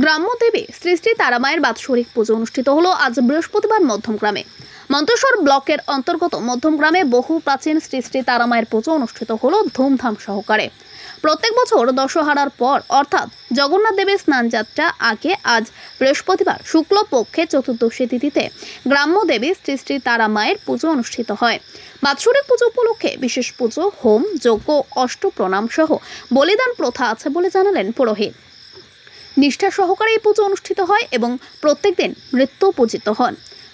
গ্রাম্য দেবী শ্রী শ্রী তারামায়ের বাৎসরিক পুজো অনুষ্ঠিত হলো আজ বৃহস্পতিবার মধ্যমগ্রামে। মন্তেশ্বর ব্লকের অন্তর্গত মধ্যমগ্রামে বহু প্রাচীন শ্রী শ্রী তারামায়ের পুজো অনুষ্ঠিত হলো ধুমধাম সহকারে। প্রত্যেক বছর দশহারার পর অর্থাৎ জগন্নাথ দেবের স্নানযাত্রা আগে আজ বৃহস্পতিবার শুক্লপক্ষে চতুর্দশী তিথিতে গ্রাম্য দেবী শ্রী শ্রী তারামায়ের পুজো অনুষ্ঠিত হয়। বাৎসরিক পুজো উপলক্ষে বিশেষ পুজো, হোম, যজ্ঞ, অষ্টপ্রণাম সহ বলিদান প্রথা আছে বলে জানালেন পুরোহিত। নিষ্ঠা সহকারে এই পুজো অনুষ্ঠিত হয় এবং প্রত্যেক দিন নৃত্য পূজিত হন।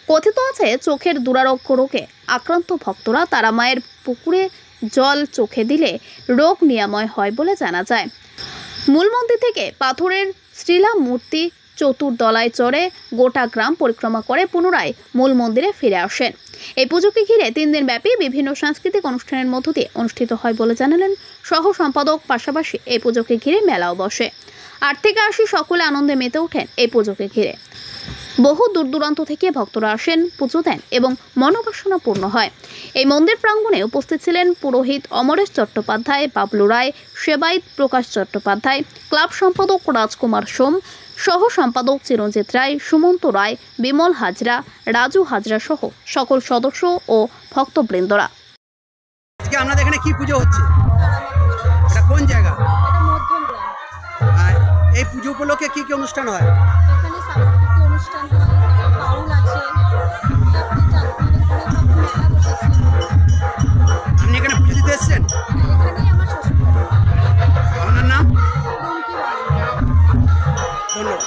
কথিত আছে, চোখের দুরারোগ্য রোগে আক্রান্ত ভক্তরা তারামায়ের পুকুরে জল চোখে দিলে রোগ নিরাময় হয় বলে জানা যায়। মূল মন্দির থেকে পাথরের শ্রীলা মূর্তি চতুর্দলায় চড়ে গোটা গ্রাম পরিক্রমা করে পুনরায় মূল মন্দিরে ফিরে আসেন। এই পুজোকে ঘিরে 3 দিন ব্যাপী বিভিন্ন সাংস্কৃতিক অনুষ্ঠানের মধ্য দিয়ে অনুষ্ঠিত হয় বলে জানালেন সহ সম্পাদক। পাশাপাশি এই পুজোকে ঘিরে মেলাও বসে। 8 থেকে 80 সকলে আনন্দে মেতে ওঠেন এই পুজোকে ঘিরে। বহু দূর দূরান্ত থেকে ভক্তরা আসেন, পুজো দেন এবং মনোবাসনা পূর্ণ হয়। এই মন্দির প্রাঙ্গণে উপস্থিত ছিলেন পুরোহিত অমরেশ চট্টোপাধ্যায়, বাবলু রায়, সেবায়িত প্রকাশ চট্টোপাধ্যায়, ক্লাব সম্পাদক রাজকুমার সোম, সহ সম্পাদক চিরঞ্জিত রায়, সুমন্ত রায়, বিমল হাজরা, রাজু হাজরা সহ সকল সদস্য ও ভক্তবৃন্দরা। আজকে আপনাদের এখানে কি পুজো হচ্ছে? এটা কোন জায়গা? আর এই পুজো উপলক্ষে কি কি অনুষ্ঠান হয়? এখানে সাংস্কৃতিক অনুষ্ঠান হয়, বাউল আছে। আপনি এখানে পুজো দিতে এসেছেন? এখানেই আমার শ্বশুর বাড়ি। আপনার নাম? রুমকি বাড়ি। ধন্যবাদ।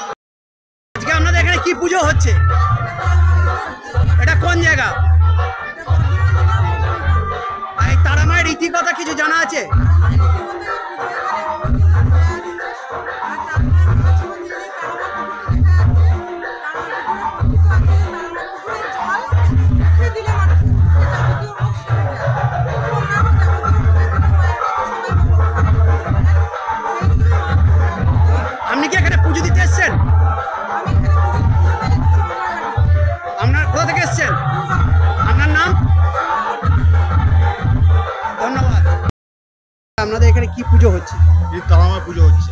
আজকে আপনাদের এখানে কি পুজো হচ্ছে? এটা কোন জায়গা? আর এই তারামায়ের ইতিকথা কিছু জানা আছে? আপনি কি এখানে পুজো দিতে এসেছেন? আপনার কোথা থেকে এসেছেন? আপনার নাম? ধন্যবাদ। আপনাদের এখানে কি পুজো হচ্ছে? এই তারামা পুজো হচ্ছে।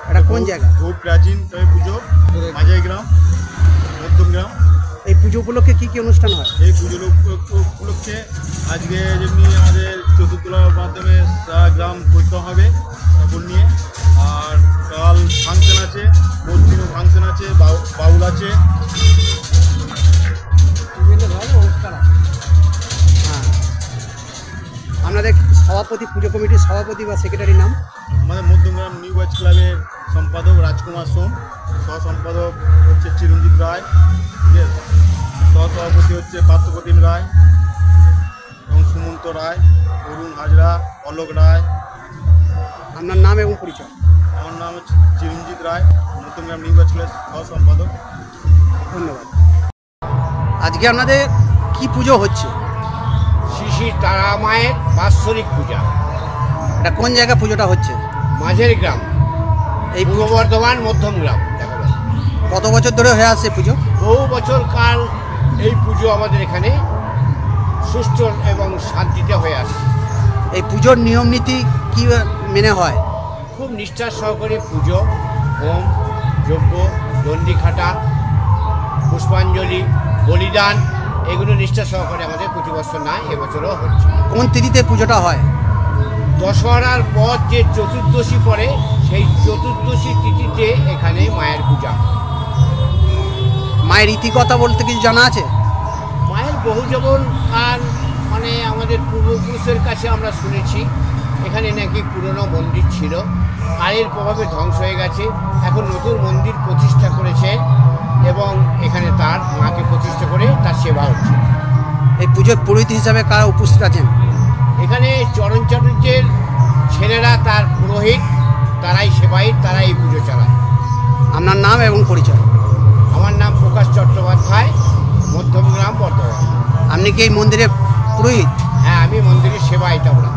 এটা কোন জায়গা? খুব প্রাচীন তবে পুজো, মাঝাই গ্রাম, মধ্যম গ্রাম। এই পুজো উপলক্ষে কি কি অনুষ্ঠান হয়? এই পুজো উপলক্ষে আজকে যেমনি আমাদের চতুর্দলার মাধ্যমে সারা গ্রাম পরিক্রমা হবে ঠাকুর নিয়ে। আর কাল ফাংশন আছে, পরদিনও ফাংশন আছে, বাউল আছে। বিভিন্ন ধরনের অনুষ্ঠান আছে। হ্যাঁ, আপনাদের সভাপতি, পুজো কমিটির সভাপতি বা সেক্রেটারির নাম? আমাদের মধ্যমগ্রাম নিউ বয়েজ ক্লাবের সম্পাদক রাজকুমার সোম, সহ সম্পাদক হচ্ছে চিরঞ্জিত রায়, সহসভাপতি হচ্ছে পার্থপ্রতিম রায় এবং সুমন্ত রায়, অরুণ হাজরা, অলোক রায়। আপনার নাম এবং পরিচয়? আমার নাম হচ্ছে চিরঞ্জিত রায়, মধ্যমগ্রাম নিউ বয়েজ ক্লাবের সহ সম্পাদক। ধন্যবাদ। আজকে আপনাদের কি পুজো হচ্ছে? শ্রী শ্রী তারামায়ের বাৎসরিক পূজা। এটা কোন জায়গা পুজোটা হচ্ছে? মাঝের গ্রাম, এই পূর্ব বর্ধমান মধ্যম গ্রাম। কত বছর ধরে হয়ে আসছে পুজো? বহু বছর কাল এই পুজো আমাদের এখানে সুষ্ঠু এবং শান্তিতে হয়ে আসে। এই পুজোর নিয়ম নীতি কি মেনে হয়? খুব নিষ্ঠার সহকারে পুজো, হোম, যজ্ঞ, দণ্ডি খাটা, পুষ্পাঞ্জলি, বলিদান, এগুলো নিষ্ঠা সহকারে আমাদের প্রতি বছর নাই, এবছরও হচ্ছে। কোন তিথিতে পুজোটা হয়? দশহরার পর যে চতুর্দশী পড়ে সেই চতুর্দশী তিথিতে এখানে মায়ের পূজা। মায়ের ইতিকথা বলতে কিছু জানা আছে? মায়ের বহু জীবন কাল মানে আমাদের পূর্বপুরুষের কাছে আমরা শুনেছি এখানে নাকি পুরনো মন্দির ছিল, কালের প্রভাবে ধ্বংস হয়ে গেছে। এখন নতুন মন্দির প্রতিষ্ঠা করেছে এবং এখানে তার মাকে প্রতিষ্ঠা করে তার সেবা হচ্ছে। এই পুজোর পুরোহিত হিসাবে কারা উপস্থিত আছেন? এখানে চরণ চাটুর্যের ছেলেরা তার পুরোহিত, তারাই সেবায়িত, তারাই এই পুজো চালায়। আপনার নাম এবং পরিচয়? আমার নাম প্রকাশ চট্টোপাধ্যায়, মধ্যমগ্রাম, বর্ধমান। আপনি কি এই মন্দিরে পুরোহিত? হ্যাঁ, আমি মন্দিরের সেবায়িত। আমরা